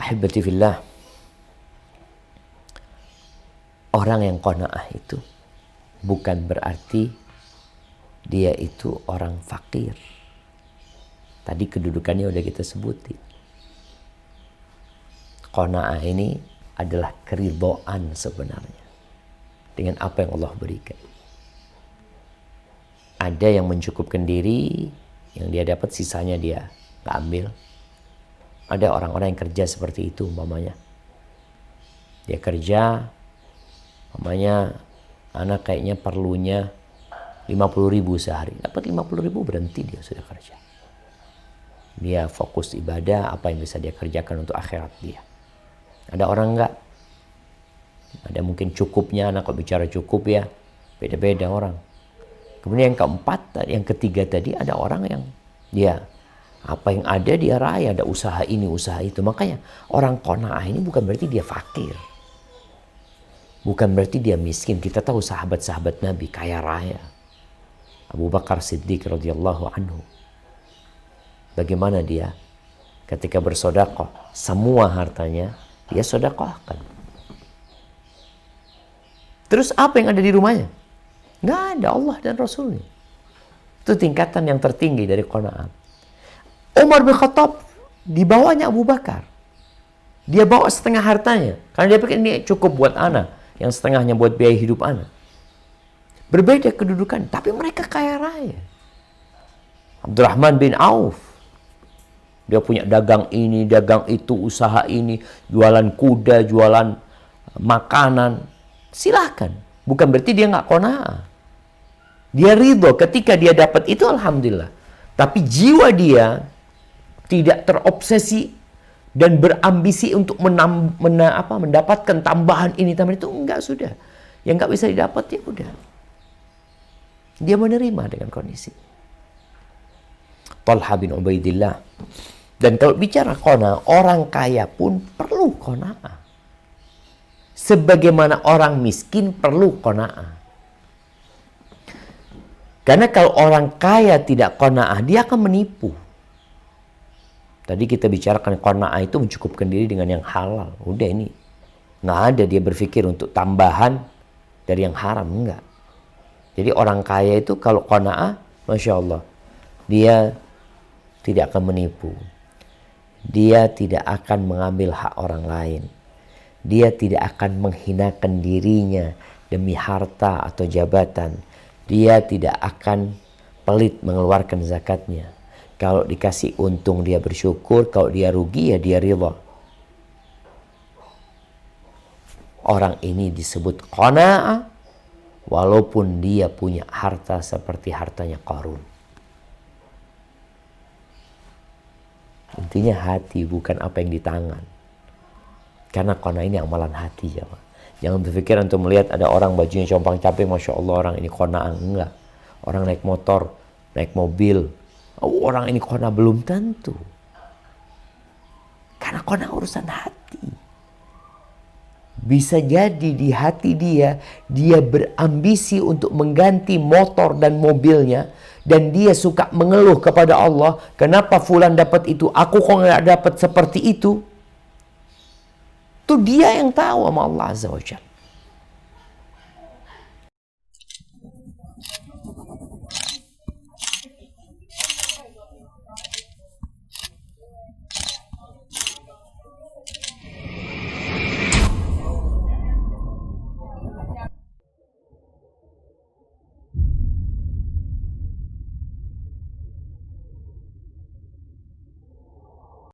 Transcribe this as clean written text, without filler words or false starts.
Ahibati fillah, orang yang qanaah itu bukan berarti dia itu orang fakir. Tadi kedudukannya udah kita sebutin. Qanaah ini adalah keridhaan sebenarnya dengan apa yang Allah berikan. Ada yang mencukupkan diri, yang dia dapat sisanya dia nggak ambil. Ada orang-orang yang kerja seperti itu umpamanya. Dia kerja, umpamanya anak kayaknya perlunya 50.000 sehari. Dapat 50.000 berhenti dia sudah kerja. Dia fokus ibadah, apa yang bisa dia kerjakan untuk akhirat dia. Ada orang enggak. Ada mungkin cukupnya, anak kalau bicara cukup ya, beda-beda orang. Kemudian yang keempat, yang ketiga tadi ada orang yang dia apa yang ada dia raih, ada usaha ini, usaha itu. Makanya orang qanaah ini bukan berarti dia fakir. Bukan berarti dia miskin. Kita tahu sahabat-sahabat Nabi kaya raya. Abu Bakar Siddiq radhiyallahu anhu. Bagaimana dia ketika bersedekah, semua hartanya dia sedekahkan. Terus apa yang ada di rumahnya? Nggak ada, Allah dan Rasulnya. Itu tingkatan yang tertinggi dari qanaah. Umar bin Khattab di bawahnya Abu Bakar. Dia bawa setengah hartanya. Karena dia pikir ini cukup buat anak. Yang setengahnya buat biaya hidup anak. Berbeda kedudukan. Tapi mereka kaya raya. Abdurrahman bin Auf. Dia punya dagang ini, dagang itu, usaha ini. Jualan kuda, jualan makanan. Silahkan. Bukan berarti dia nggak qanaah. Dia ridho ketika dia dapat itu, alhamdulillah. Tapi jiwa dia tidak terobsesi dan berambisi untuk mendapatkan tambahan ini, tambahan itu. Enggak, sudah. Yang enggak bisa didapat ya udah. Dia menerima dengan kondisi. Talha bin Ubaidillah. Dan kalau bicara qanaah, orang kaya pun perlu qanaah. Sebagaimana orang miskin perlu qanaah. Karena kalau orang kaya tidak qanaah, dia akan menipu. Tadi kita bicarakan qanaah itu mencukupkan diri dengan yang halal. Udah ini. Nggak ada dia berpikir untuk tambahan dari yang haram. Enggak. Jadi orang kaya itu kalau qanaah, Masya Allah. Dia tidak akan menipu. Dia tidak akan mengambil hak orang lain. Dia tidak akan menghinakan dirinya demi harta atau jabatan. Dia tidak akan pelit mengeluarkan zakatnya. Kalau dikasih untung dia bersyukur, kalau dia rugi ya dia ridha. Orang ini disebut qanaah walaupun dia punya harta seperti hartanya Qarun. Intinya hati, bukan apa yang di tangan. Karena qanaah ini amalan hati ya. Jangan berpikir untuk melihat ada orang bajunya compang-camping, Masya Allah orang ini qanaah. Enggak. Orang naik motor, naik mobil. Oh, orang ini qanaah, belum tentu. Karena qanaah urusan hati. Bisa jadi di hati dia berambisi untuk mengganti motor dan mobilnya. Dan dia suka mengeluh kepada Allah. Kenapa fulan dapat itu? Aku kok nggak dapat seperti itu? Itu dia yang tahu sama Allah Azza wa Jalla.